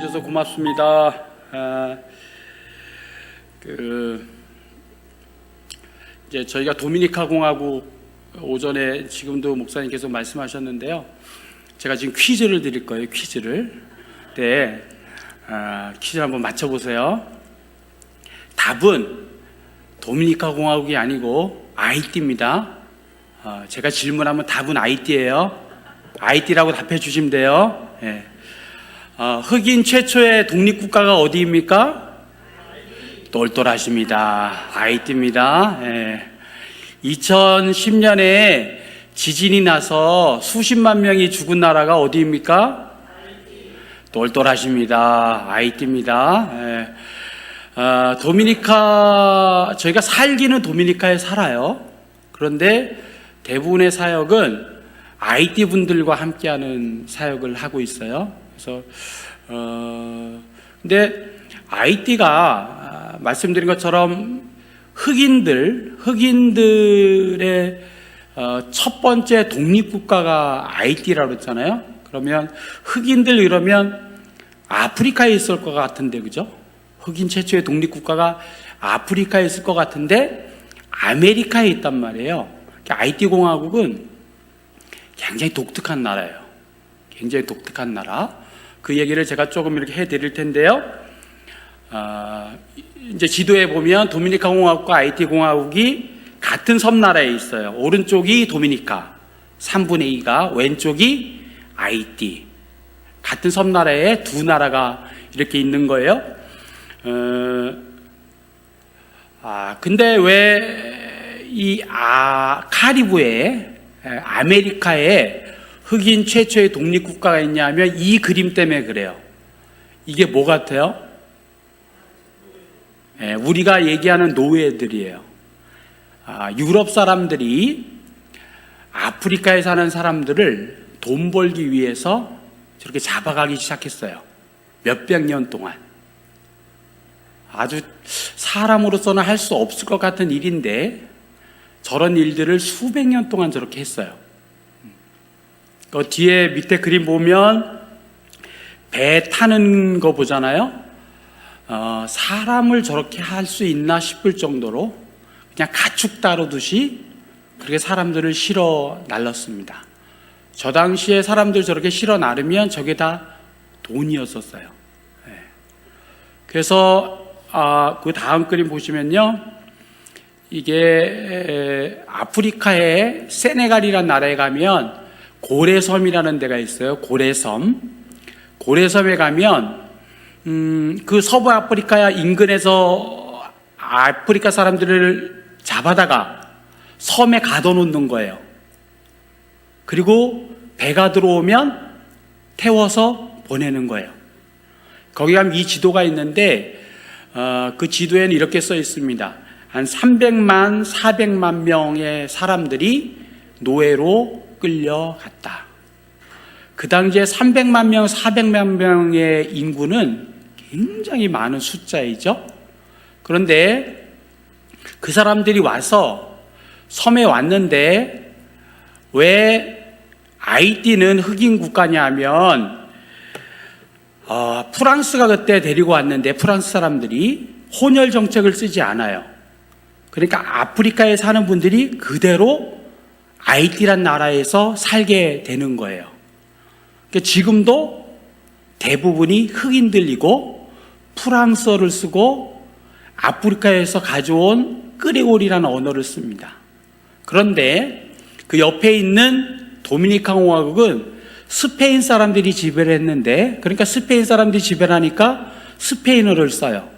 주셔서 고맙습니다. 이제 저희가 도미니카 공화국 오전에 지금도 목사님 계속 말씀하셨는데요. 제가 지금 퀴즈를 드릴 거예요. 퀴즈를. 네, 퀴즈 한번 맞춰보세요. 답은 도미니카 공화국이 아니고 아이티입니다. 제가 질문하면 답은 아이티예요. 아이티라고 답해 주시면 돼요. 네. 흑인 최초의 독립국가가 어디입니까? 똘똘하십니다. 아이티입니다. 네. 2010년에 지진이 나서 수십만 명이 죽은 나라가 어디입니까? 똘똘하십니다. 아이티입니다. 네. 도미니카, 저희가 살기는 도미니카에 살아요. 그런데 대부분의 사역은 아이티 분들과 함께하는 사역을 하고 있어요. 그래서 근데 아이티가 말씀드린 것처럼 흑인들의 첫 번째 독립국가가 아이티라고 했잖아요. 그러면 흑인들 이러면 아프리카에 있을 것 같은데, 그죠? 흑인 최초의 독립국가가 아프리카에 있을 것 같은데 아메리카에 있단 말이에요. 아이티 공화국은 굉장히 독특한 나라예요. 굉장히 독특한 나라. 그 얘기를 제가 조금 이렇게 해드릴 텐데요. 이제 지도에 보면 도미니카 공화국과 아이티 공화국이 같은 섬나라에 있어요. 오른쪽이 도미니카 3분의 2가, 왼쪽이 아이티. 같은 섬나라에 두 나라가 이렇게 있는 거예요. 근데 왜 이 카리브해, 아메리카에 흑인 최초의 독립국가가 있냐면 이 그림 때문에 그래요. 이게 뭐 같아요? 우리가 얘기하는 노예들이에요. 유럽 사람들이 아프리카에 사는 사람들을 돈 벌기 위해서 저렇게 잡아가기 시작했어요. 몇백 년 동안. 아주 사람으로서는 할 수 없을 것 같은 일인데 저런 일들을 수백 년 동안 저렇게 했어요. 그 뒤에 밑에 그림 보면 배 타는 거 보잖아요. 사람을 저렇게 할 수 있나 싶을 정도로 그냥 가축 다루듯이 그렇게 사람들을 실어 날랐습니다. 저 당시에 사람들 저렇게 실어 나르면 저게 다 돈이었었어요. 그래서 그 다음 그림 보시면요, 이게 아프리카의 세네갈이라는 나라에 가면 고래섬이라는 데가 있어요. 고래섬에 가면 그 서부 아프리카 인근에서 아프리카 사람들을 잡아다가 섬에 가둬놓는 거예요. 그리고 배가 들어오면 태워서 보내는 거예요. 거기 가면 이 지도가 있는데 그 지도에는 이렇게 써 있습니다. 한 300만, 400만 명의 사람들이 노예로 끌려갔다. 그 당시에 300만 명, 400만 명의 인구는 굉장히 많은 숫자이죠. 그런데 그 사람들이 와서 섬에 왔는데 왜 아이티는 흑인 국가냐 하면 프랑스가 그때 데리고 왔는데 프랑스 사람들이 혼혈 정책을 쓰지 않아요. 그러니까 아프리카에 사는 분들이 그대로 아이티란 나라에서 살게 되는 거예요. 그러니까 지금도 대부분이 흑인들이고 프랑스어를 쓰고 아프리카에서 가져온 크레올이라는 언어를 씁니다. 그런데 그 옆에 있는 도미니카 공화국은 스페인 사람들이 지배를 했는데, 그러니까 스페인 사람들이 지배를 하니까 스페인어를 써요.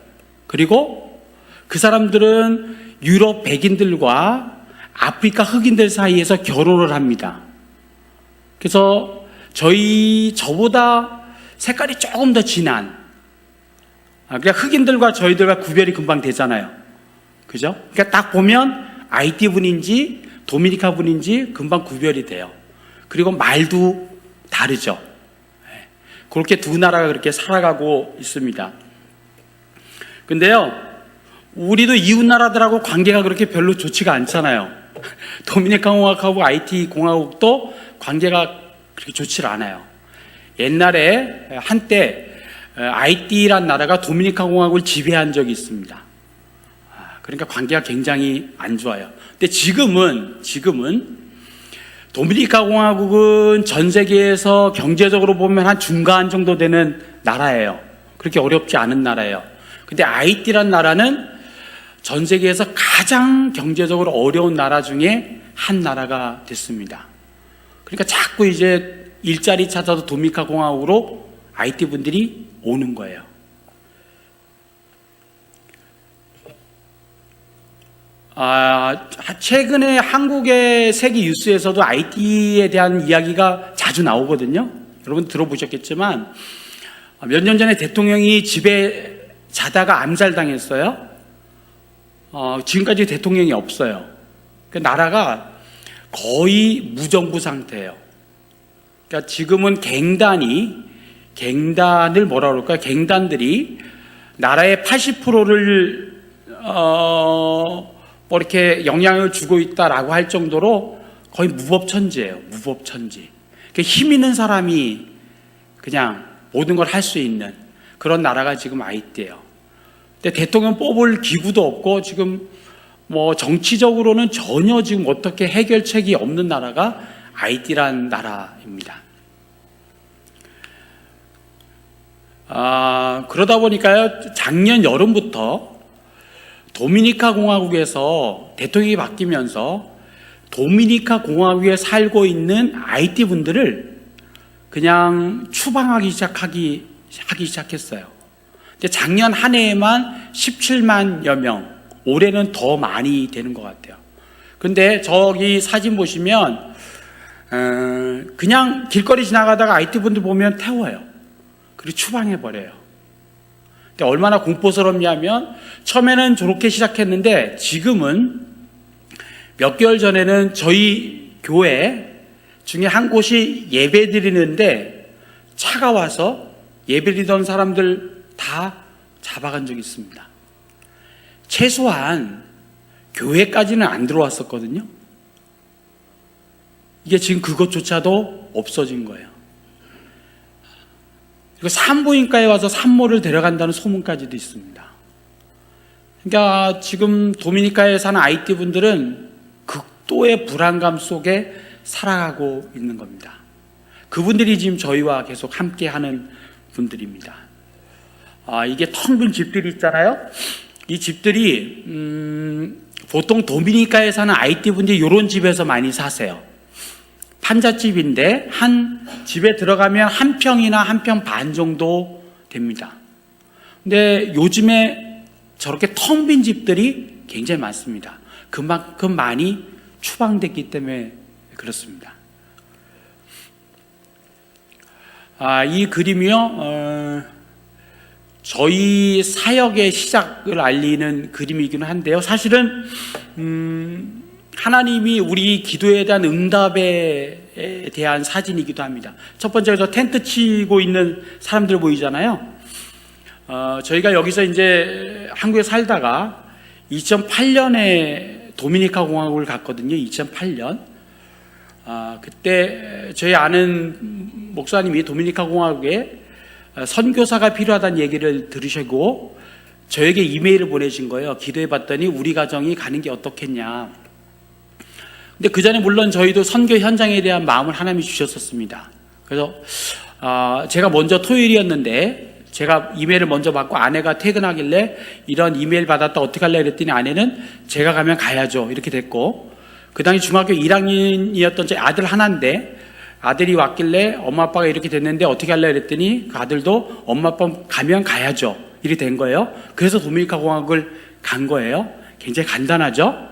그리고 그 사람들은 유럽 백인들과 아프리카 흑인들 사이에서 결혼을 합니다. 그래서 저보다 색깔이 조금 더 진한, 그러니까 흑인들과 저희들과 구별이 금방 되잖아요. 그죠? 그러니까 딱 보면 아이티 분인지 도미니카 분인지 금방 구별이 돼요. 그리고 말도 다르죠. 그렇게 두 나라가 그렇게 살아가고 있습니다. 근데요, 우리도 이웃 나라들하고 관계가 그렇게 별로 좋지가 않잖아요. 도미니카 공화국하고 아이티 공화국도 관계가 그렇게 좋지 않아요. 옛날에 한때 아이티란 나라가 도미니카 공화국을 지배한 적이 있습니다. 그러니까 관계가 굉장히 안 좋아요. 근데 지금은 도미니카 공화국은 전 세계에서 경제적으로 보면 한 중간 정도 되는 나라예요. 그렇게 어렵지 않은 나라예요. 근데 아이티란 나라는 전 세계에서 가장 경제적으로 어려운 나라 중에 한 나라가 됐습니다. 그러니까 자꾸 이제 일자리 찾아서 도미니카 공화국으로 아이티 분들이 오는 거예요. 최근에 한국의 세계 뉴스에서도 아이티에 대한 이야기가 자주 나오거든요. 여러분 들어보셨겠지만 몇 년 전에 대통령이 집에 자다가 암살당했어요. 지금까지 대통령이 없어요. 그 나라가 거의 무정부 상태예요. 그러니까 지금은 갱단을 뭐라 그럴까요? 갱단들이 나라의 80%를 뭐 이렇게 영향을 주고 있다라고 할 정도로 거의 무법천지예요. 무법천지. 그러니까 힘 있는 사람이 그냥 모든 걸 할 수 있는 그런 나라가 지금 아이티예요. 근데 대통령 뽑을 기구도 없고 지금 뭐 정치적으로는 전혀 지금 어떻게 해결책이 없는 나라가 아이티란 나라입니다. 그러다 보니까요, 작년 여름부터 도미니카 공화국에서 대통령이 바뀌면서 도미니카 공화국에 살고 있는 아이티 분들을 그냥 추방하기 시작했어요. 근데 작년 한 해에만 17만여 명, 올해는 더 많이 되는 것 같아요. 근데 저기 사진 보시면 그냥 길거리 지나가다가 아이티 분들 보면 태워요. 그리고 추방해버려요. 근데 얼마나 공포스럽냐면 처음에는 저렇게 시작했는데 지금은 몇 개월 전에는 저희 교회 중에 한 곳이 예배 드리는데 차가 와서 예배 드리던 사람들 다 잡아간 적이 있습니다. 최소한 교회까지는 안 들어왔었거든요. 이게 지금 그것조차도 없어진 거예요. 그리고 산부인과에 와서 산모를 데려간다는 소문까지도 있습니다. 그러니까 지금 도미니카에 사는 아이티 분들은 극도의 불안감 속에 살아가고 있는 겁니다. 그분들이 지금 저희와 계속 함께하는 분들입니다. 이게 텅 빈 집들이 있잖아요. 이 집들이 보통 도미니카에 사는 아이티 분들이 이런 집에서 많이 사세요. 판잣집인데 한 집에 들어가면 한 평이나 한 평 반 정도 됩니다. 근데 요즘에 저렇게 텅 빈 집들이 굉장히 많습니다. 그만큼 많이 추방됐기 때문에 그렇습니다. 이 그림이요, 저희 사역의 시작을 알리는 그림이기는 한데요. 사실은 하나님이 우리 기도에 대한 응답에 대한 사진이기도 합니다. 첫 번째로 저 텐트 치고 있는 사람들 보이잖아요. 저희가 여기서 이제 한국에 살다가 2008년에 도미니카 공화국을 갔거든요. 2008년. 그때 저희 아는 목사님이 도미니카 공화국에 선교사가 필요하다는 얘기를 들으시고 저에게 이메일을 보내신 거예요. 기도해 봤더니 우리 가정이 가는 게 어떻겠냐. 근데 그 전에 물론 저희도 선교 현장에 대한 마음을 하나님이 주셨었습니다. 그래서 제가 먼저 토요일이었는데 제가 이메일을 먼저 받고 아내가 퇴근하길래 이런 이메일 받았다 어떻게 할래 그랬더니 아내는 제가 가면 가야죠 이렇게 됐고, 그 당시 중학교 1학년이었던 제 아들 하나인데 아들이 왔길래 엄마 아빠가 이렇게 됐는데 어떻게 할래 그랬더니 그 아들도 엄마 아빠 가면 가야죠 이렇게 된 거예요. 그래서 도미니카 공화국을 간 거예요. 굉장히 간단하죠.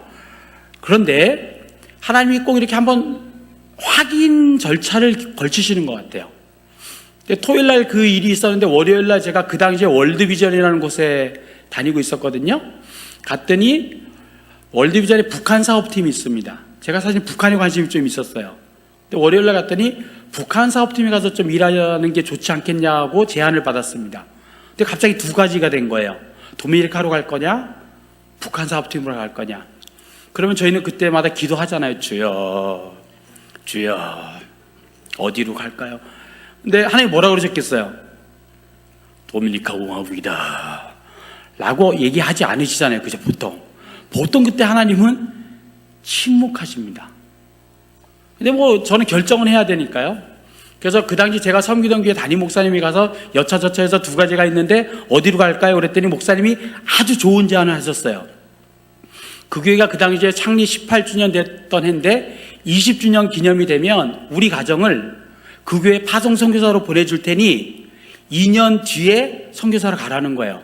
그런데 하나님이 꼭 이렇게 한번 확인 절차를 걸치시는 것 같아요. 토요일날 그 일이 있었는데 월요일날 제가 그 당시에 월드비전이라는 곳에 다니고 있었거든요. 갔더니 월드비전에 북한 사업팀이 있습니다. 제가 사실 북한에 관심이 좀 있었어요. 근데 월요일날 갔더니 북한 사업팀에 가서 좀 일하는 게 좋지 않겠냐고 제안을 받았습니다. 근데 갑자기 두 가지가 된 거예요. 도미니카로 갈 거냐, 북한 사업팀으로 갈 거냐. 그러면 저희는 그때마다 기도하잖아요. 주여, 어디로 갈까요? 근데 하나님 뭐라고 그러셨겠어요? 도미니카 공화국이다 라고 얘기하지 않으시잖아요. 그죠? 보통 그때 하나님은 침묵하십니다. 근데 저는 결정은 해야 되니까요. 그래서 그 당시 제가 섬기던 교회 담임 목사님이 가서 여차저차해서 두 가지가 있는데 어디로 갈까요? 그랬더니 목사님이 아주 좋은 제안을 하셨어요. 그 교회가 그 당시에 창립 18주년 됐던 해인데 20주년 기념이 되면 우리 가정을 그 교회 파송 선교사로 보내줄 테니 2년 뒤에 선교사로 가라는 거예요.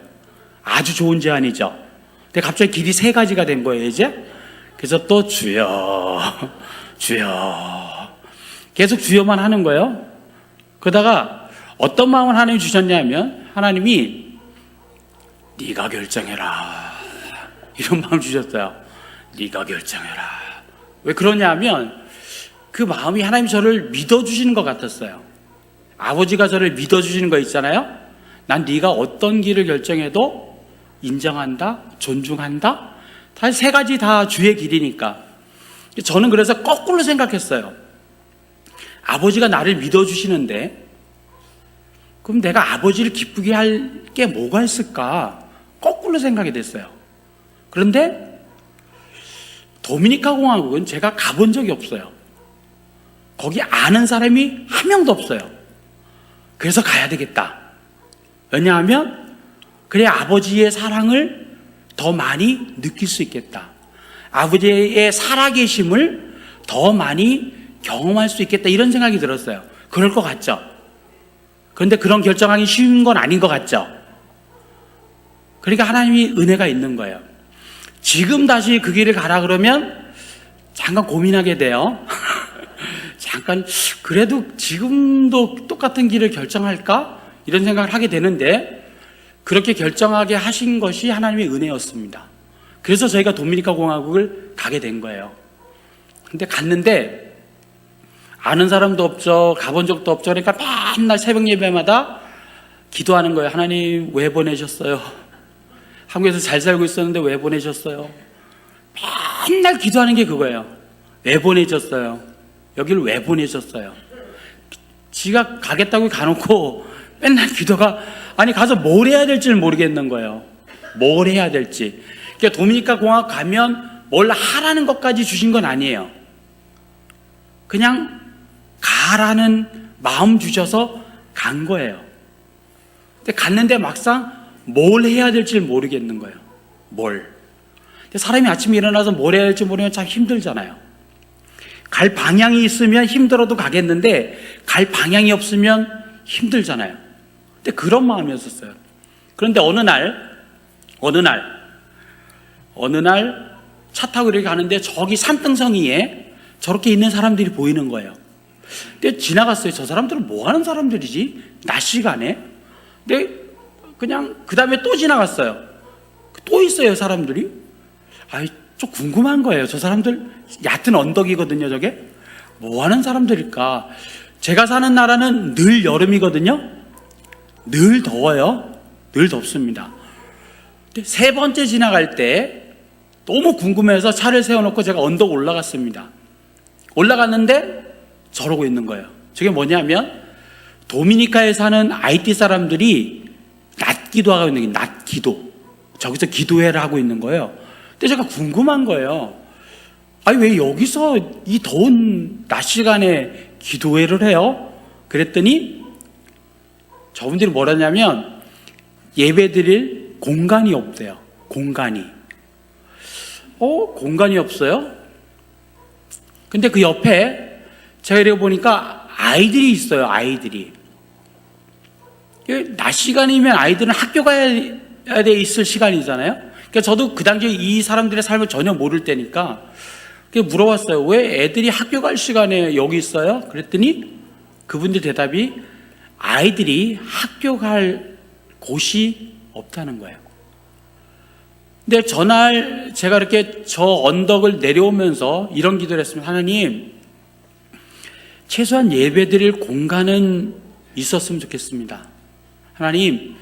아주 좋은 제안이죠. 근데 갑자기 길이 세 가지가 된 거예요, 이제. 그래서 또 주여, 주여. 계속 주여만 하는 거예요. 그러다가 어떤 마음을 하나님이 주셨냐면 하나님이 네가 결정해라. 이런 마음을 주셨어요. 네가 결정해라. 왜 그러냐면 그 마음이 하나님이 저를 믿어주시는 것 같았어요. 아버지가 저를 믿어주시는 거 있잖아요. 난 네가 어떤 길을 결정해도 인정한다, 존중한다. 다 세 가지 다 주의 길이니까. 저는 그래서 거꾸로 생각했어요. 아버지가 나를 믿어주시는데 그럼 내가 아버지를 기쁘게 할 게 뭐가 있을까? 거꾸로 생각이 됐어요. 그런데 도미니카 공화국은 제가 가본 적이 없어요. 거기 아는 사람이 한 명도 없어요. 그래서 가야 되겠다. 왜냐하면 그래야 아버지의 사랑을 더 많이 느낄 수 있겠다. 아버지의 살아계심을 더 많이 경험할 수 있겠다. 이런 생각이 들었어요. 그럴 것 같죠? 그런데 그런 결정하기 쉬운 건 아닌 것 같죠? 그러니까 하나님이 은혜가 있는 거예요. 지금 다시 그 길을 가라 그러면 잠깐 고민하게 돼요. 잠깐 그래도 지금도 똑같은 길을 결정할까? 이런 생각을 하게 되는데 그렇게 결정하게 하신 것이 하나님의 은혜였습니다. 그래서 저희가 도미니카 공화국을 가게 된 거예요. 근데 갔는데 아는 사람도 없죠. 가본 적도 없죠. 그러니까 맨날 새벽 예배마다 기도하는 거예요. 하나님 왜 보내셨어요? 한국에서 잘 살고 있었는데 왜 보내셨어요? 맨날 기도하는 게 그거예요. 왜 보내셨어요? 여기를 왜 보내셨어요? 지가 가겠다고 가놓고 맨날 기도가 아니 가서 뭘 해야 될지를 모르겠는 거예요. 뭘 해야 될지. 그러니까 도미니카 공화국 가면 뭘 하라는 것까지 주신 건 아니에요. 그냥 가라는 마음 주셔서 간 거예요. 근데 갔는데 막상 뭘 해야 될지 모르겠는 거예요. 뭘. 근데 사람이 아침에 일어나서 뭘 해야 할지 모르면 참 힘들잖아요. 갈 방향이 있으면 힘들어도 가겠는데 갈 방향이 없으면 힘들잖아요. 근데 그런 마음이었었어요. 그런데 어느 날 차 타고 이렇게 가는데 저기 산등성이에 저렇게 있는 사람들이 보이는 거예요. 근데 지나갔어요. 저 사람들은 뭐 하는 사람들이지? 낮 시간에. 근데 그냥 그 다음에 또 지나갔어요. 또 있어요, 사람들이. 좀 궁금한 거예요. 저 사람들 얕은 언덕이거든요, 저게. 뭐 하는 사람들일까? 제가 사는 나라는 늘 여름이거든요. 늘 더워요. 늘 덥습니다. 근데 세 번째 지나갈 때 너무 궁금해서 차를 세워놓고 제가 언덕 올라갔습니다. 올라갔는데 저러고 있는 거예요. 저게 뭐냐면 도미니카에 사는 IT 사람들이 낮 기도하고 있는 게 낮 기도. 저기서 기도회를 하고 있는 거예요. 근데 제가 궁금한 거예요. 왜 여기서 이 더운 낮 시간에 기도회를 해요? 그랬더니 저분들이 뭐라냐면 예배 드릴 공간이 없대요. 공간이 없어요? 근데 그 옆에 제가 이렇게 보니까 아이들이 있어요. 아이들이. 낮 시간이면 아이들은 학교 가야 돼 있을 시간이잖아요. 그러니까 저도 그 당시에 이 사람들의 삶을 전혀 모를 때니까 물어봤어요. 왜 애들이 학교 갈 시간에 여기 있어요? 그랬더니 그분들 대답이 아이들이 학교 갈 곳이 없다는 거예요. 근데 전날 제가 이렇게 저 언덕을 내려오면서 이런 기도를 했습니다. 하나님, 최소한 예배드릴 공간은 있었으면 좋겠습니다. 하나님,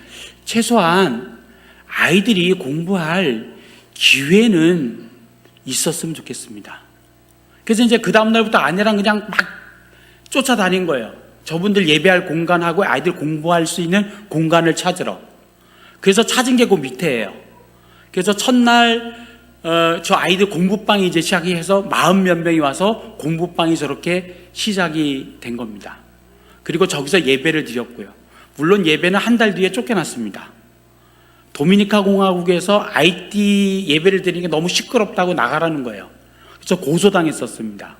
최소한 아이들이 공부할 기회는 있었으면 좋겠습니다. 그래서 이제 그 다음날부터 아내랑 그냥 막 쫓아다닌 거예요. 저분들 예배할 공간하고 아이들 공부할 수 있는 공간을 찾으러. 그래서 찾은 게 그 밑에예요. 그래서 첫날 저 아이들 공부방이 이제 시작이 해서 40몇 명이 와서 공부방이 저렇게 시작이 된 겁니다. 그리고 저기서 예배를 드렸고요. 물론 예배는 한 달 뒤에 쫓겨났습니다. 도미니카 공화국에서 IT 예배를 드리는 게 너무 시끄럽다고 나가라는 거예요. 그래서 고소당했었습니다.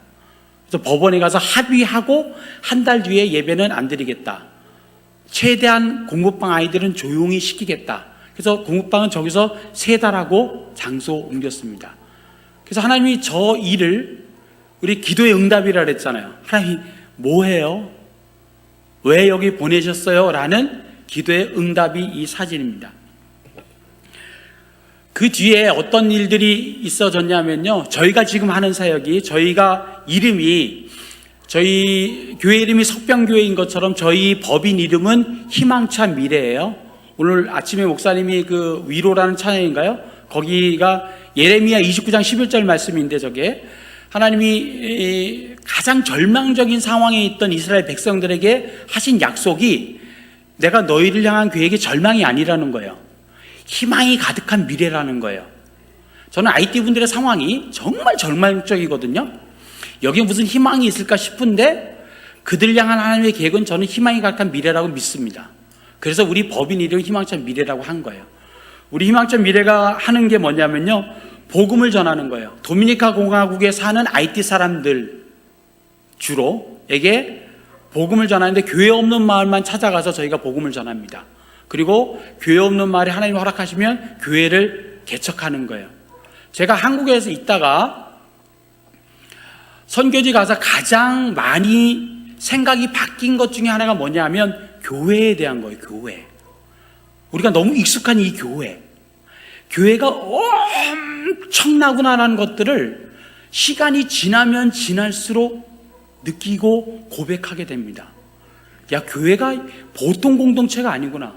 그래서 법원에 가서 합의하고 한 달 뒤에 예배는 안 드리겠다. 최대한 공부방 아이들은 조용히 시키겠다. 그래서 공부방은 저기서 3달 하고 장소 옮겼습니다. 그래서 하나님이 저 일을 우리 기도의 응답이라 그랬잖아요. 하나님 뭐 해요? 왜 여기 보내셨어요? 라는 기도의 응답이 이 사진입니다. 그 뒤에 어떤 일들이 있어졌냐면요. 저희가 지금 하는 사역이 저희가 이름이 저희 교회 이름이 석병교회인 것처럼 저희 법인 이름은 희망찬 미래예요. 오늘 아침에 목사님이 그 위로라는 찬양인가요? 거기가 예레미야 29장 11절 말씀인데 저게 하나님이 가장 절망적인 상황에 있던 이스라엘 백성들에게 하신 약속이 내가 너희를 향한 계획이 절망이 아니라는 거예요. 희망이 가득한 미래라는 거예요. 저는 IT 분들의 상황이 정말 절망적이거든요. 여기에 무슨 희망이 있을까 싶은데 그들 향한 하나님의 계획은 저는 희망이 가득한 미래라고 믿습니다. 그래서 우리 법인 이름 희망찬 미래라고 한 거예요. 우리 희망찬 미래가 하는 게 뭐냐면요. 복음을 전하는 거예요. 도미니카 공화국에 사는 IT 사람들 주로에게 복음을 전하는데 교회 없는 마을만 찾아가서 저희가 복음을 전합니다. 그리고 교회 없는 마을에 하나님이 허락하시면 교회를 개척하는 거예요. 제가 한국에서 있다가 선교지 가서 가장 많이 생각이 바뀐 것 중에 하나가 뭐냐면 교회에 대한 거예요. 교회. 우리가 너무 익숙한 이 교회. 교회가 엄청나구나라는 것들을 시간이 지나면 지날수록 느끼고 고백하게 됩니다. 야, 교회가 보통 공동체가 아니구나.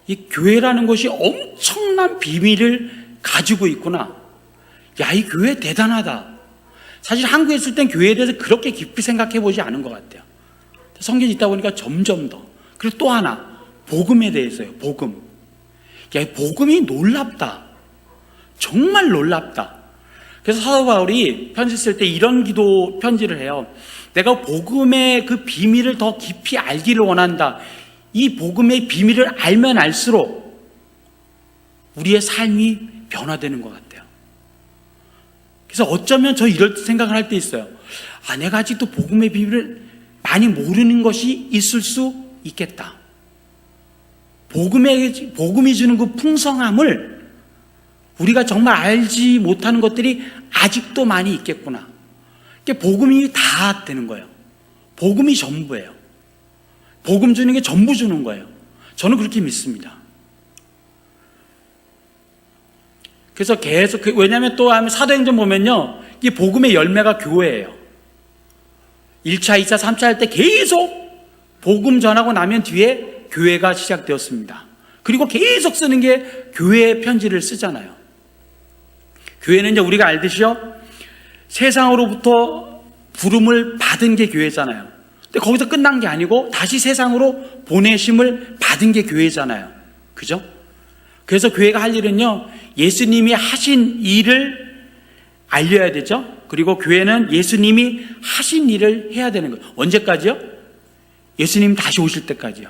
이 교회라는 것이 엄청난 비밀을 가지고 있구나. 야, 이 교회 대단하다. 사실 한국에 있을 땐 교회에 대해서 그렇게 깊이 생각해 보지 않은 것 같아요. 성경이 있다 보니까 점점 더. 그리고 또 하나, 복음에 대해서요. 복음. 야, 이 복음이 놀랍다. 정말 놀랍다. 그래서 사도 바울이 편지 쓸 때 이런 기도 편지를 해요. 내가 복음의 그 비밀을 더 깊이 알기를 원한다. 이 복음의 비밀을 알면 알수록 우리의 삶이 변화되는 것 같아요. 그래서 어쩌면 저 이럴 생각을 할 때 있어요. 아, 내가 아직도 복음의 비밀을 많이 모르는 것이 있을 수 있겠다. 복음이 주는 그 풍성함을 우리가 정말 알지 못하는 것들이 아직도 많이 있겠구나. 복음이 다 되는 거예요. 복음이 전부예요. 복음 주는 게 전부 주는 거예요. 저는 그렇게 믿습니다. 그래서 계속, 왜냐하면 또 사도행전 보면요, 이 복음의 열매가 교회예요. 1차, 2차, 3차 할 때 계속 복음 전하고 나면 뒤에 교회가 시작되었습니다. 그리고 계속 쓰는 게 교회 편지를 쓰잖아요. 교회는 이제 우리가 알듯이요, 세상으로부터 부름을 받은 게 교회잖아요. 근데 거기서 끝난 게 아니고 다시 세상으로 보내심을 받은 게 교회잖아요. 그죠? 그래서 교회가 할 일은요, 예수님이 하신 일을 알려야 되죠. 그리고 교회는 예수님이 하신 일을 해야 되는 거예요. 언제까지요? 예수님 다시 오실 때까지요.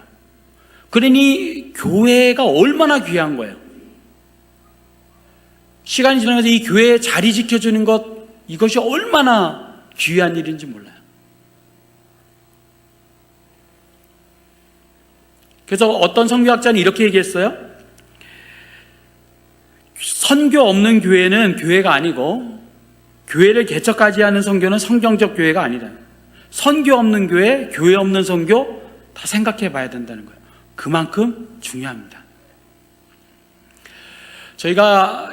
그러니 교회가 얼마나 귀한 거예요. 시간이 지나면서 이 교회에 자리 지켜주는 것, 이것이 얼마나 귀한 일인지 몰라요. 그래서 어떤 선교학자는 이렇게 얘기했어요. 선교 없는 교회는 교회가 아니고 교회를 개척하지 않은 선교는 성경적 교회가 아니다. 선교 없는 교회, 교회 없는 선교 다 생각해 봐야 된다는 거예요. 그만큼 중요합니다. 저희가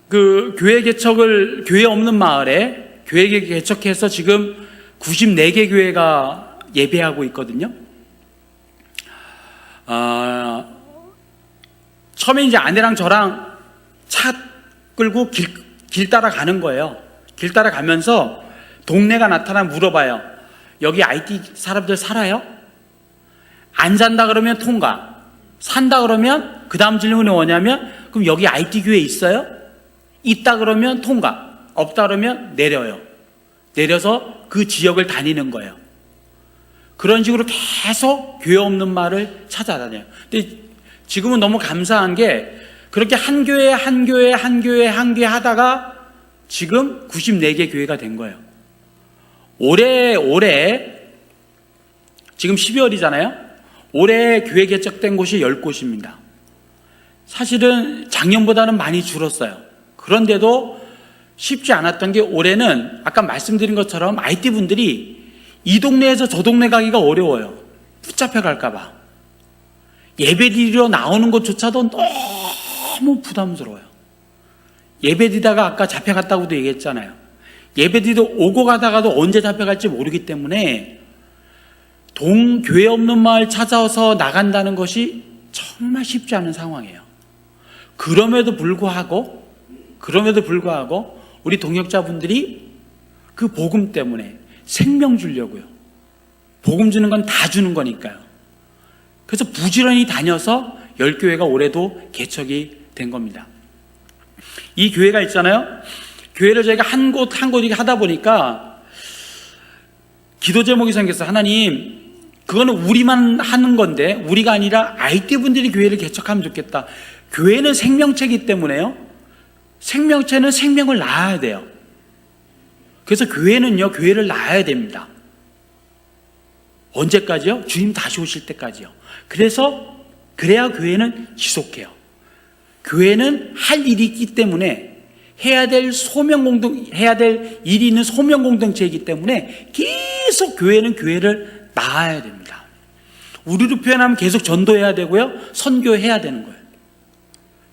그 교회 없는 마을에 교회 개척해서 지금 94개 교회가 예배하고 있거든요. 처음에 이제 아내랑 저랑 차 끌고 길 따라 가는 거예요. 길 따라 가면서 동네가 나타나면 물어봐요. 여기 IT 사람들 살아요? 안 산다 그러면 통과. 산다 그러면 그 다음 질문이 뭐냐면 그럼 여기 IT 교회 있어요? 있다 그러면 통과. 없다 그러면 내려요. 내려서 그 지역을 다니는 거예요. 그런 식으로 계속 교회 없는 말을 찾아다녀요. 근데 지금은 너무 감사한 게 그렇게 한 교회 하다가 지금 94개 교회가 된 거예요. 올해 지금 12월이잖아요. 올해 교회 개척된 곳이 10곳입니다. 사실은 작년보다는 많이 줄었어요. 그런데도 쉽지 않았던 게 올해는 아까 말씀드린 것처럼 IT분들이 이 동네에서 저 동네 가기가 어려워요. 붙잡혀 갈까 봐. 예배드리러 나오는 것조차도 너무 부담스러워요. 예배드리다가 아까 잡혀갔다고도 얘기했잖아요. 예배드리러 오고 가다가도 언제 잡혀갈지 모르기 때문에 교회 없는 마을 찾아서 나간다는 것이 정말 쉽지 않은 상황이에요. 그럼에도 불구하고 우리 동역자분들이 그 복음 때문에 생명 주려고요. 복음 주는 건 다 주는 거니까요. 그래서 부지런히 다녀서 10교회가 올해도 개척이 된 겁니다. 이 교회가 있잖아요. 교회를 저희가 한 곳 이렇게 하다 보니까 기도 제목이 생겼어요. 하나님, 그거는 우리만 하는 건데 우리가 아니라 IT분들이 교회를 개척하면 좋겠다. 교회는 생명체이기 때문에요. 생명체는 생명을 낳아야 돼요. 그래서 교회를 낳아야 됩니다. 언제까지요? 주님 다시 오실 때까지요. 그래야 교회는 지속해요. 교회는 할 일이 있기 때문에 해야 될 일이 있는 소명 공동체이기 때문에 계속 교회를 낳아야 됩니다. 우리로 표현하면 계속 전도해야 되고요. 선교해야 되는 거예요.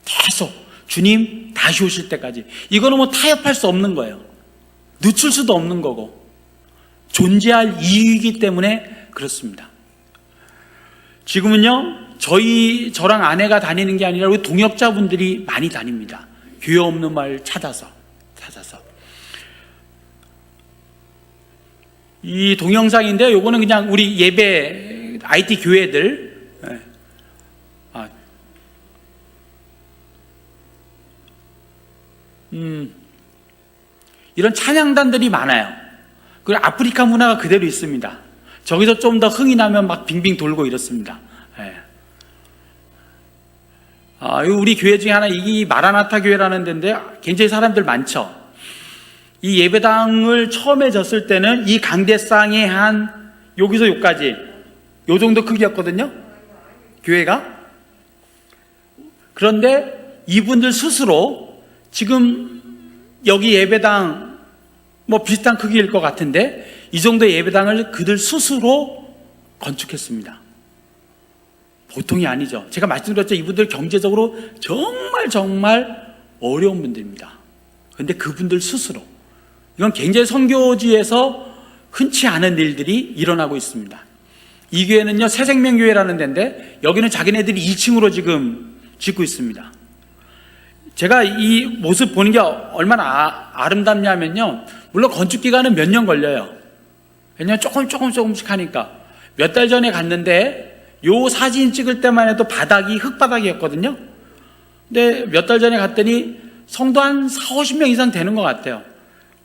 계속 주님 다시 오실 때까지. 이거는 뭐 타협할 수 없는 거예요. 늦출 수도 없는 거고 존재할 이유이기 때문에 그렇습니다. 지금은요, 저랑 아내가 다니는 게 아니라 우리 동역자분들이 많이 다닙니다. 교회 없는 마을 찾아서. 이 동영상인데요, 요거는 그냥 우리 예배 IT 교회들, 이런 찬양단들이 많아요. 그리고 아프리카 문화가 그대로 있습니다. 저기서 좀 더 흥이 나면 막 빙빙 돌고 이렇습니다. 우리 교회 중에 하나, 이 마라나타 교회라는 데인데 굉장히 사람들 많죠. 이 예배당을 처음에 졌을 때는 이 강대상에 한 여기서 여기까지 요 정도 크기였거든요, 교회가. 그런데 이분들 스스로 지금 여기 예배당 뭐 비슷한 크기일 것 같은데 이 정도의 예배당을 그들 스스로 건축했습니다. 보통이 아니죠. 제가 말씀드렸죠. 이분들 경제적으로 정말 어려운 분들입니다. 그런데 그분들 스스로, 이건 굉장히 선교지에서 흔치 않은 일들이 일어나고 있습니다. 이 교회는요, 새생명교회라는 데인데 여기는 자기네들이 2층으로 지금 짓고 있습니다. 제가 이 모습 보는 게 얼마나 아름답냐면요, 물론 건축 기간은 몇 년 걸려요. 왜냐면 조금씩 하니까. 몇 달 전에 갔는데 요 사진 찍을 때만 해도 바닥이 흙바닥이었거든요. 근데 몇 달 전에 갔더니 성도 한 40-50명 이상 되는 것 같아요.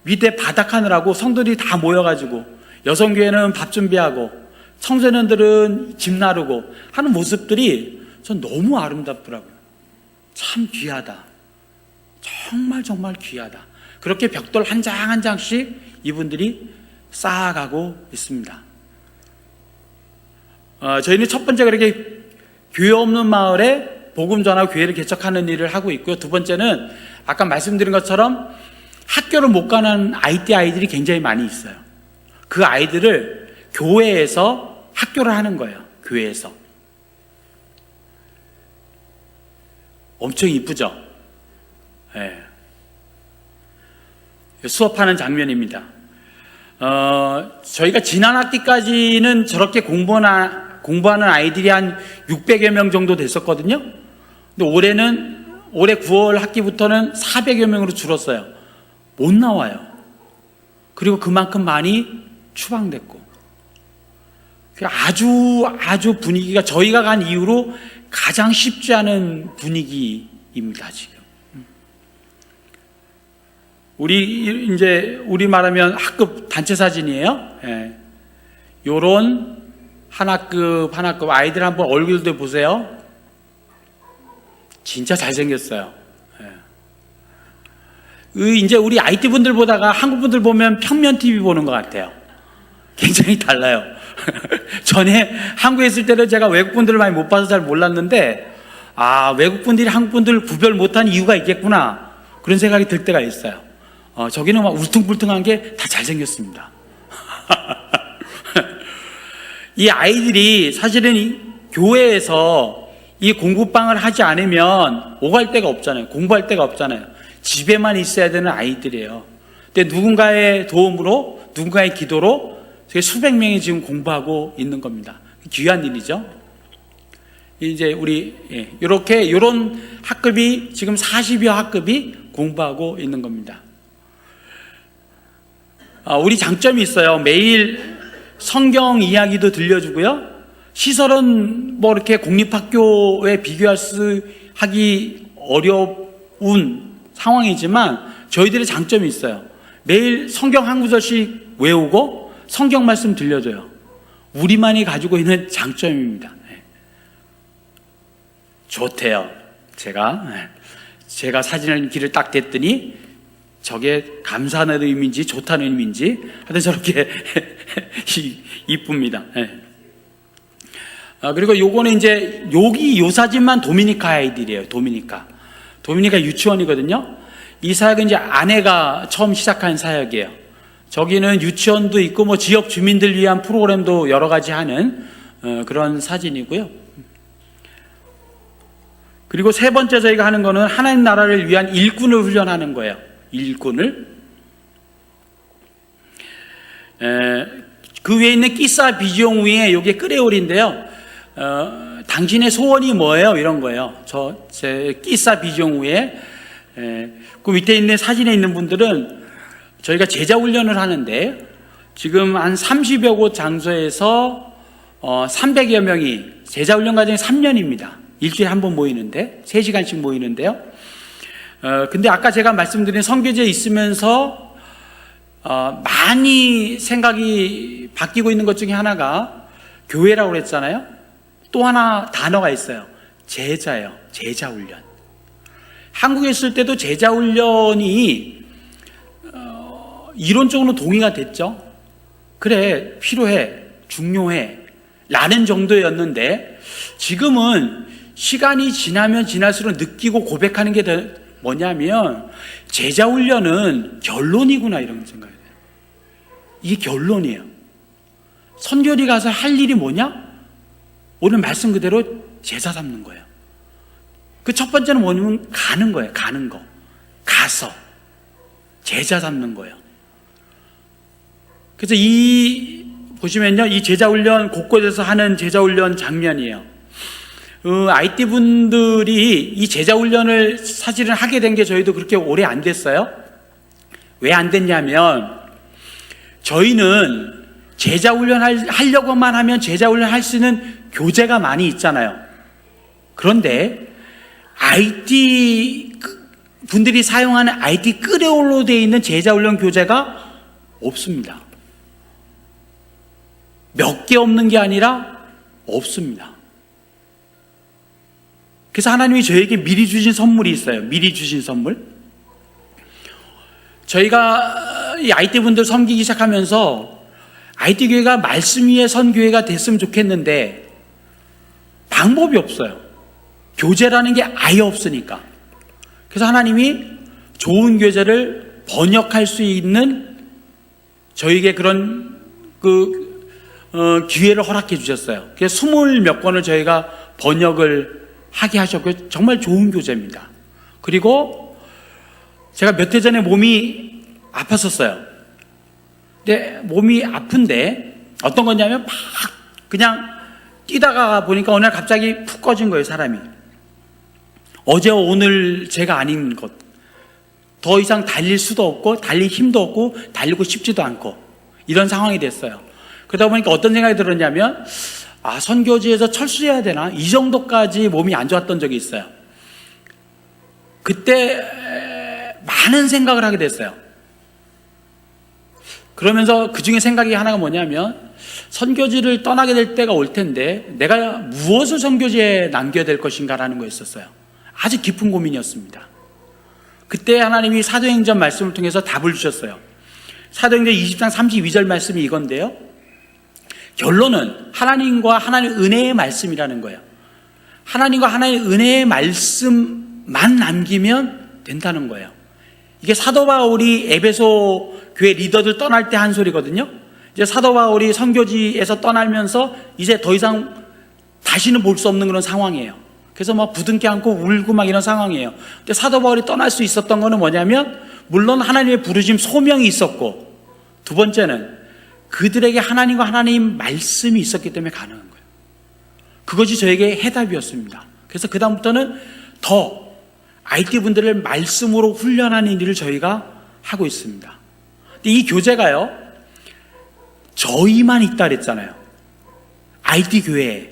밑에 바닥 하느라고 성도들이 다 모여가지고, 여성교회는 밥 준비하고 청소년들은 집 나르고 하는 모습들이 전 너무 아름답더라고요. 참 귀하다. 정말 귀하다. 그렇게 벽돌 한 장 한 장씩 이분들이 쌓아가고 있습니다. 저희는 첫 번째 그렇게 교회 없는 마을에 복음 전하고 교회를 개척하는 일을 하고 있고요. 두 번째는 아까 말씀드린 것처럼 학교를 못 가는 IT 아이들이 굉장히 많이 있어요. 그 아이들을 교회에서 학교를 하는 거예요. 교회에서. 엄청 이쁘죠? 네. 수업하는 장면입니다. 저희가 지난 학기까지는 저렇게 공부하는 아이들이 한 600여 명 정도 됐었거든요. 근데 올해 9월 학기부터는 400여 명으로 줄었어요. 못 나와요. 그리고 그만큼 많이 추방됐고. 아주 분위기가 저희가 간 이후로 가장 쉽지 않은 분위기입니다, 지금. 우리 말하면 학급 단체 사진이에요. 예. 요런 한 학급 아이들 한번 얼굴도 보세요. 진짜 잘생겼어요. 예. 이제 우리 IT 분들 보다가 한국 분들 보면 평면 TV 보는 것 같아요. 굉장히 달라요. 전에 한국에 있을 때는 제가 외국 분들을 많이 못 봐서 잘 몰랐는데, 외국 분들이 한국 분들 구별 못한 이유가 있겠구나, 그런 생각이 들 때가 있어요. 저기는 막 울퉁불퉁한 게 다 잘생겼습니다. 이 아이들이 사실은 이 교회에서 이 공부방을 하지 않으면 오갈 데가 없잖아요. 공부할 데가 없잖아요. 집에만 있어야 되는 아이들이에요. 근데 누군가의 도움으로, 누군가의 기도로 수백 명이 지금 공부하고 있는 겁니다. 귀한 일이죠. 이제 이런 학급이 지금 40여 학급이 공부하고 있는 겁니다. 우리 장점이 있어요. 매일 성경 이야기도 들려주고요. 시설은 뭐 이렇게 공립학교에 하기 어려운 상황이지만 저희들의 장점이 있어요. 매일 성경 한 구절씩 외우고 성경 말씀 들려줘요. 우리만이 가지고 있는 장점입니다. 좋대요. 제가 사진을 길을 딱 댔더니 저게 감사하는 의미인지 좋다는 의미인지 하여튼 저렇게 이쁩니다. 그리고 요거는 이제 요 사진만 도미니카 아이들이에요. 도미니카 유치원이거든요. 이 사역은 이제 아내가 처음 시작한 사역이에요. 저기는 유치원도 있고 뭐 지역 주민들 위한 프로그램도 여러 가지 하는 그런 사진이고요. 그리고 세 번째 저희가 하는 거는 하나님 나라를 위한 일꾼을 훈련하는 거예요. 일꾼을. 그 위에 있는 끼사 비지용 위에 이게 끄레올인데요. 당신의 소원이 뭐예요? 이런 거예요. 제 끼사 비지용 위에. 그 밑에 있는 사진에 있는 분들은 저희가 제자 훈련을 하는데 지금 한 30여 곳 장소에서 300여 명이 제자 훈련 과정이 3년입니다. 일주일에 한 번 모이는데 3시간씩 모이는데요. 근데 아까 제가 말씀드린 선교제에 있으면서 많이 생각이 바뀌고 있는 것 중에 하나가 교회라고 그랬잖아요. 또 하나 단어가 있어요. 제자예요. 제자 훈련. 한국에 있을 때도 제자 훈련이 이론적으로 동의가 됐죠. 그래, 필요해, 중요해 라는 정도였는데 지금은 시간이 지나면 지날수록 느끼고 고백하는 게 뭐냐면 제자 훈련은 결론이구나, 이런 생각이 돼요. 이게 결론이에요. 선교리 가서 할 일이 뭐냐? 오늘 말씀 그대로 제자 삼는 거예요. 그 첫 번째는 뭐냐면 가는 거예요. 가는 거. 가서 제자 삼는 거예요. 그래서 보시면요, 이 제자 훈련 곳곳에서 하는 제자 훈련 장면이에요. IT 분들이 이 제자 훈련을 사실은 하게 된 게 저희도 그렇게 오래 안 됐어요. 왜 안 됐냐면 저희는 제자 훈련 하려고만 하면 제자 훈련 할 수 있는 교재가 많이 있잖아요. 그런데 IT 분들이 사용하는 IT 끄레올로 되어 있는 제자 훈련 교재가 없습니다. 몇 개 없는 게 아니라 없습니다. 그래서 하나님이 저에게 미리 주신 선물이 있어요. 미리 주신 선물. 저희가 이 IT 분들 섬기기 시작하면서 IT 교회가 말씀 위에 선 교회가 됐으면 좋겠는데 방법이 없어요. 교재라는 게 아예 없으니까. 그래서 하나님이 좋은 교재를 번역할 수 있는 저에게 그런 기회를 허락해 주셨어요. 그래서 20몇 권을 저희가 번역을 하게 하셨고요. 정말 좋은 교재입니다. 그리고 제가 몇 해 전에 몸이 아팠었어요. 근데 몸이 아픈데 어떤 거냐면 막 그냥 뛰다가 보니까 어느 날 갑자기 푹 꺼진 거예요, 사람이. 어제와 오늘 제가 아닌 것. 더 이상 달릴 수도 없고 달릴 힘도 없고 달리고 싶지도 않고 이런 상황이 됐어요. 그러다 보니까 어떤 생각이 들었냐면, 선교지에서 철수해야 되나? 이 정도까지 몸이 안 좋았던 적이 있어요. 그때 많은 생각을 하게 됐어요. 그러면서 그 중에 생각이 하나가 뭐냐면, 선교지를 떠나게 될 때가 올 텐데 내가 무엇을 선교지에 남겨야 될 것인가라는 거였었어요. 아주 깊은 고민이었습니다. 그때 하나님이 사도행전 말씀을 통해서 답을 주셨어요. 사도행전 20장 32절 말씀이 이건데요, 결론은 하나님과 하나님의 은혜의 말씀이라는 거예요. 하나님과 하나님의 은혜의 말씀만 남기면 된다는 거예요. 이게 사도 바울이 에베소 교회 리더들 떠날 때 한 소리거든요. 이제 사도 바울이 선교지에서 떠나면서 이제 더 이상 다시는 볼 수 없는 그런 상황이에요. 그래서 막 부둥켜 안고 울고 막 이런 상황이에요. 근데 사도 바울이 떠날 수 있었던 거는 뭐냐면, 물론 하나님의 부르심 소명이 있었고, 두 번째는 그들에게 하나님과 하나님 말씀이 있었기 때문에 가능한 거예요. 그것이 저에게 해답이었습니다. 그래서 그 다음부터는 더 IT 분들을 말씀으로 훈련하는 일을 저희가 하고 있습니다. 근데 이 교재가요, 저희만 있다 그랬잖아요. IT 교회에.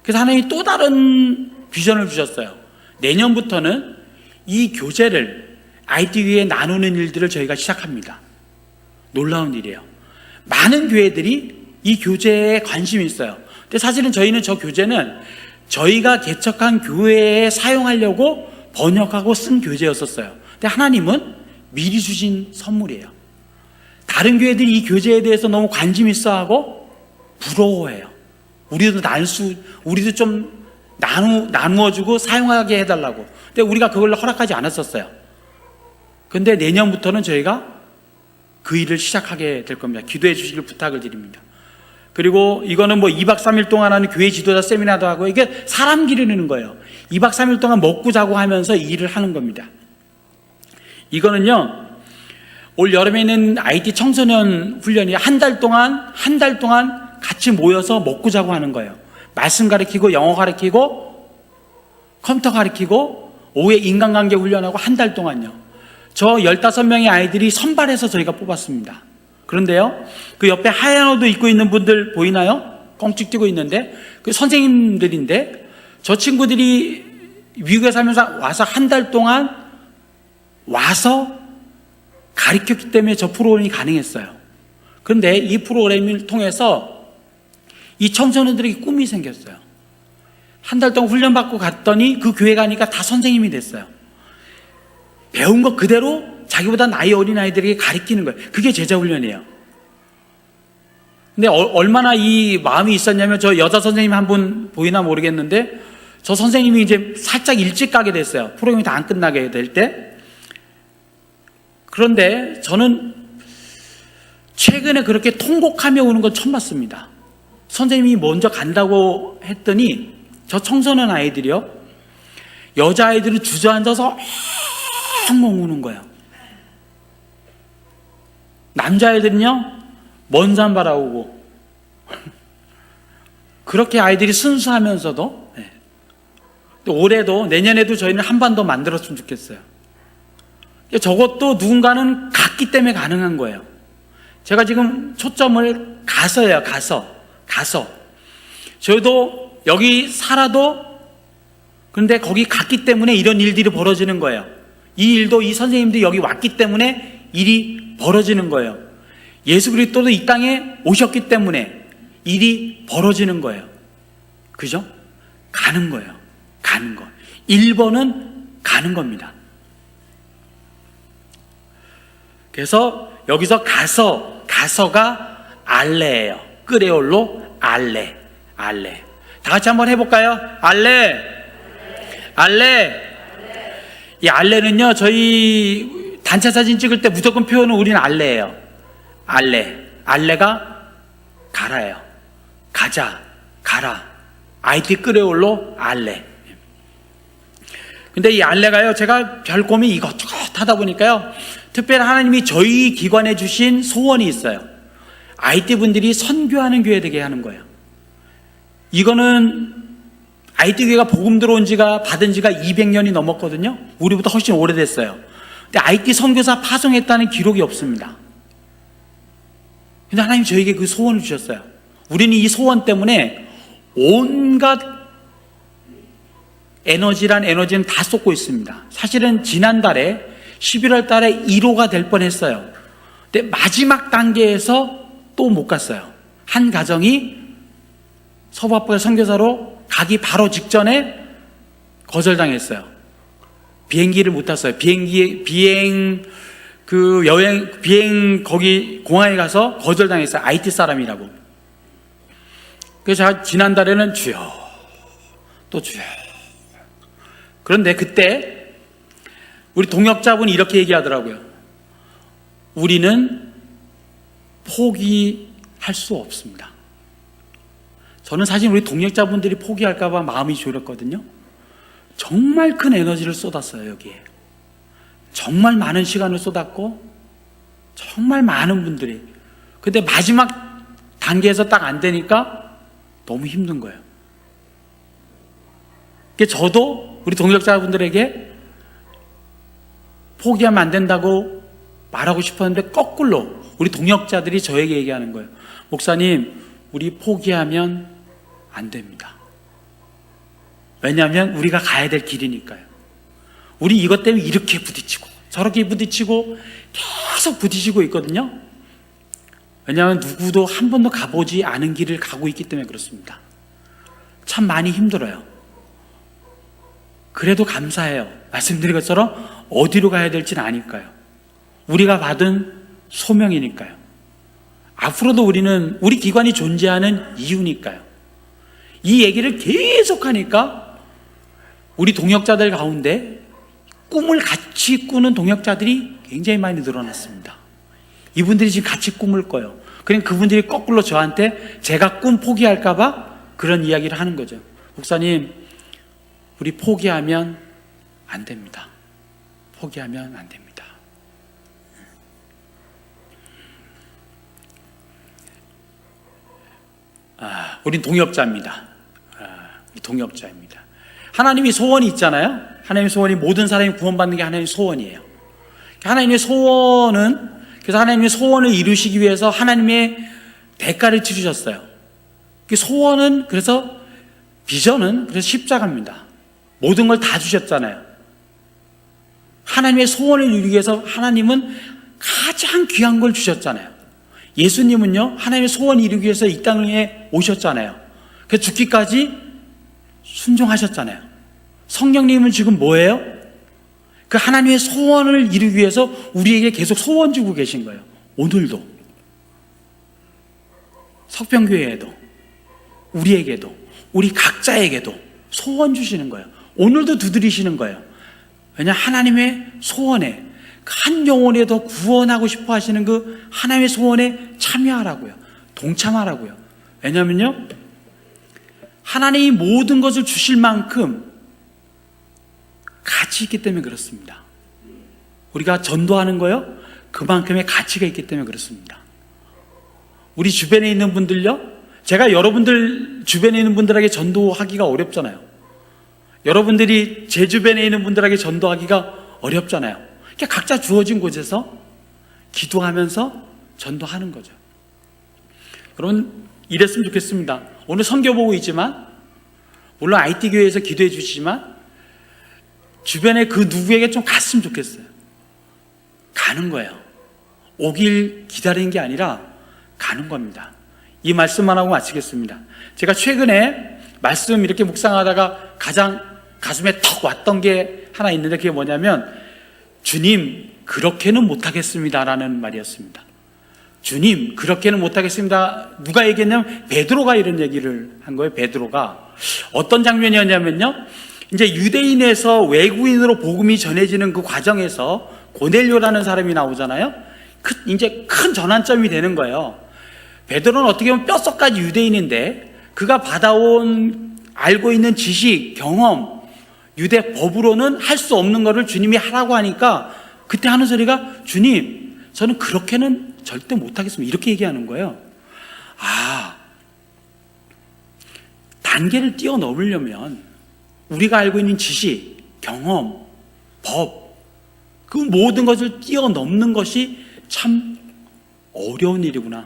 그래서 하나님이 또 다른 비전을 주셨어요. 내년부터는 이 교재를 IT 교회에 나누는 일들을 저희가 시작합니다. 놀라운 일이에요. 많은 교회들이 이 교재에 관심이 있어요. 근데 사실은 저희는 저 교재는 저희가 개척한 교회에 사용하려고 번역하고 쓴 교재였었어요. 근데 하나님은 미리 주신 선물이에요. 다른 교회들이 이 교재에 대해서 너무 관심 있어 하고 부러워해요. 우리도 좀 나누어주고 사용하게 해달라고. 근데 우리가 그걸 허락하지 않았었어요. 근데 내년부터는 저희가 그 일을 시작하게 될 겁니다. 기도해 주시길 부탁을 드립니다. 그리고 이거는 뭐 2박 3일 동안 하는 교회 지도자 세미나도 하고, 이게 사람 기르는 거예요. 2박 3일 동안 먹고 자고 하면서 이 일을 하는 겁니다. 이거는요, 올 여름에 있는 IT 청소년 훈련이 한 달 동안 같이 모여서 먹고 자고 하는 거예요. 말씀 가르치고, 영어 가르치고, 컴퓨터 가르치고, 오후에 인간관계 훈련하고 한 달 동안요. 저 15명의 아이들이 선발해서 저희가 뽑았습니다. 그런데요, 그 옆에 하얀 옷도 입고 있는 분들 보이나요? 껑찍 뛰고 있는데, 그 선생님들인데, 저 친구들이 미국에 살면서 와서 한 달 동안 와서 가르쳤기 때문에 저 프로그램이 가능했어요. 그런데 이 프로그램을 통해서 이 청소년들에게 꿈이 생겼어요. 한 달 동안 훈련받고 갔더니 그 교회 가니까 다 선생님이 됐어요. 배운 거 그대로 자기보다 나이 어린 아이들에게 가르치는 거예요. 그게 제자훈련이에요. 근데 얼마나 이 마음이 있었냐면, 저 여자 선생님 한 분 보이나 모르겠는데, 저 선생님이 이제 살짝 일찍 가게 됐어요. 프로그램이 다 안 끝나게 될 때. 그런데 저는 최근에 그렇게 통곡하며 오는 건 처음 봤습니다. 선생님이 먼저 간다고 했더니 저 청소년 아이들이요, 여자아이들은 주저앉아서 엉엉 우는 거예요. 남자아이들은요, 먼 산 바라보고. 그렇게 아이들이 순수하면서도, 또 올해도, 내년에도 저희는 한 반 더 만들었으면 좋겠어요. 저것도 누군가는 갔기 때문에 가능한 거예요. 제가 지금 초점을 가서예요. 가서. 저희도 여기 살아도, 그런데 거기 갔기 때문에 이런 일들이 벌어지는 거예요. 이 일도 이 선생님들이 여기 왔기 때문에 일이 벌어지는 거예요. 예수 그리스도도 이 땅에 오셨기 때문에 일이 벌어지는 거예요. 그죠? 가는 거예요. 가는 거. 1번은 가는 겁니다. 그래서 여기서 가서가 알레예요. 끄레올로 알레. 다 같이 한번 해볼까요? 알레. 이 알레는요, 저희 단체 사진 찍을 때 무조건 표현은 우리는 알레예요. 알레가 가라예요. 가라. IT 끄레올로 알레. 근데 이 알레가요, 제가 별 고민 이것저것 하다 보니까요, 특별히 하나님이 저희 기관에 주신 소원이 있어요. IT 분들이 선교하는 교회 되게 하는 거예요. 이거는 IT 교회가 복음 들어온 지가, 받은 지가 200년이 넘었거든요. 우리보다 훨씬 오래됐어요. 근데 IT 선교사 파송했다는 기록이 없습니다. 근데 하나님 저에게 그 소원을 주셨어요. 우리는 이 소원 때문에 온갖 에너지는 다 쏟고 있습니다. 사실은 지난달에 11월 달에 1호가 될 뻔했어요. 근데 마지막 단계에서 또 못 갔어요. 한 가정이 서부아프리카 선교사로 가기 바로 직전에 거절당했어요. 비행기를 못 탔어요. 비행 거기 공항에 가서 거절당했어요. IT 사람이라고. 그래서 제가 지난달에는 주여, 또 주여. 그런데 그때 우리 동역자분이 이렇게 얘기하더라고요. 우리는 포기할 수 없습니다. 저는 사실 우리 동역자분들이 포기할까봐 마음이 졸였거든요. 정말 큰 에너지를 쏟았어요, 여기에. 정말 많은 시간을 쏟았고, 정말 많은 분들이. 근데 마지막 단계에서 딱 안 되니까 너무 힘든 거예요. 그래서 저도 우리 동역자분들에게 포기하면 안 된다고 말하고 싶었는데 거꾸로 우리 동역자들이 저에게 얘기하는 거예요. 목사님, 우리 포기하면 안 됩니다. 왜냐하면 우리가 가야 될 길이니까요. 우리 이것 때문에 이렇게 부딪히고 저렇게 부딪히고 계속 부딪히고 있거든요. 왜냐하면 누구도 한 번도 가보지 않은 길을 가고 있기 때문에 그렇습니다. 참 많이 힘들어요. 그래도 감사해요. 말씀드린 것처럼 어디로 가야 될지는 아니까요. 우리가 받은 소명이니까요. 앞으로도 우리는 우리 기관이 존재하는 이유니까요. 이 얘기를 계속하니까 우리 동역자들 가운데 꿈을 같이 꾸는 동역자들이 굉장히 많이 늘어났습니다. 이분들이 지금 같이 꿈을 꿔요. 그럼 그분들이 거꾸로 저한테 제가 꿈 포기할까봐 그런 이야기를 하는 거죠. 목사님, 우리 포기하면 안 됩니다. 포기하면 안 됩니다. 우린 동역자입니다. 동역자입니다. 하나님이 소원이 있잖아요. 하나님의 소원이 모든 사람이 구원받는 게 하나님의 소원이에요. 하나님의 소원은, 그래서 하나님의 소원을 이루시기 위해서 하나님의 대가를 치르셨어요. 그 소원은, 그래서 비전은 그래서 십자가입니다. 모든 걸 다 주셨잖아요. 하나님의 소원을 이루기 위해서 하나님은 가장 귀한 걸 주셨잖아요. 예수님은요, 하나님의 소원을 이루기 위해서 이 땅에 오셨잖아요. 그래서 죽기까지 순종하셨잖아요. 성령님은 지금 뭐예요? 그 하나님의 소원을 이루기 위해서 우리에게 계속 소원 주고 계신 거예요. 오늘도, 석병교회에도, 우리에게도, 우리 각자에게도 소원 주시는 거예요. 오늘도 두드리시는 거예요. 왜냐, 하나님의 소원에, 한 영혼에 더 구원하고 싶어 하시는 그 하나님의 소원에 참여하라고요. 동참하라고요. 왜냐면요, 하나님이 모든 것을 주실 만큼 가치 있기 때문에 그렇습니다. 우리가 전도하는 거요, 그만큼의 가치가 있기 때문에 그렇습니다. 우리 주변에 있는 분들요, 제가 여러분들 주변에 있는 분들에게 전도하기가 어렵잖아요. 여러분들이 제 주변에 있는 분들에게 전도하기가 어렵잖아요. 그러니까 각자 주어진 곳에서 기도하면서 전도하는 거죠. 여러분, 이랬으면 좋겠습니다. 오늘 선교 보고 있지만, 물론 IT교회에서 기도해 주시지만 주변에 그 누구에게 좀 갔으면 좋겠어요. 가는 거예요. 오길 기다리는 게 아니라 가는 겁니다. 이 말씀만 하고 마치겠습니다. 제가 최근에 말씀 이렇게 묵상하다가 가장 가슴에 턱 왔던 게 하나 있는데, 그게 뭐냐면, 주님, 그렇게는 못하겠습니다 라는 말이었습니다. 주님, 그렇게는 못하겠습니다. 누가 얘기했냐면 베드로가 이런 얘기를 한 거예요. 베드로가 어떤 장면이었냐면요, 이제 유대인에서 외국인으로 복음이 전해지는 그 과정에서 고넬료라는 사람이 나오잖아요. 이제 큰 전환점이 되는 거예요. 베드로는 어떻게 보면 뼛속까지 유대인인데, 그가 받아온 알고 있는 지식, 경험, 유대 법으로는 할 수 없는 거를 주님이 하라고 하니까 그때 하는 소리가, 주님, 저는 그렇게는 절대 못하겠습니다. 이렇게 얘기하는 거예요. 단계를 뛰어넘으려면 우리가 알고 있는 지식, 경험, 법, 그 모든 것을 뛰어넘는 것이 참 어려운 일이구나.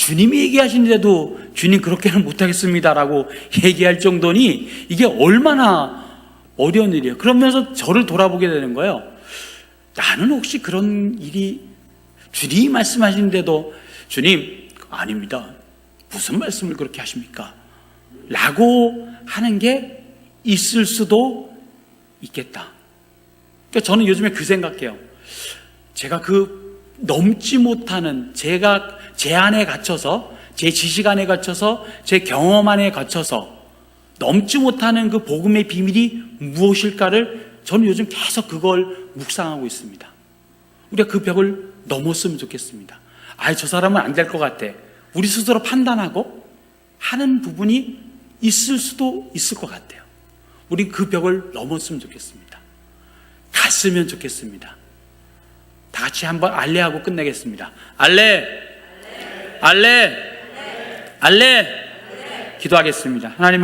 주님이 얘기하시는데도 주님 그렇게는 못하겠습니다라고 얘기할 정도니 이게 얼마나 어려운 일이에요. 그러면서 저를 돌아보게 되는 거예요. 나는 혹시 그런 일이 주님이 말씀하시는데도 주님 아닙니다. 무슨 말씀을 그렇게 하십니까? 라고 하는 게 있을 수도 있겠다. 그러니까 저는 요즘에 그 생각해요. 제가 그 넘지 못하는 제가 제 안에 갇혀서 제 지식 안에 갇혀서 제 경험 안에 갇혀서 넘지 못하는 그 복음의 비밀이 무엇일까를 저는 요즘 계속 그걸 묵상하고 있습니다. 우리가 그 벽을 넘었으면 좋겠습니다. 저 사람은 안 될 것 같아. 우리 스스로 판단하고 하는 부분이 있을 수도 있을 것 같아요. 우리 그 벽을 넘었으면 좋겠습니다. 갔으면 좋겠습니다. 다 같이 한번 알레하고 끝내겠습니다. 알레, 알레, 알레. 기도하겠습니다. 하나님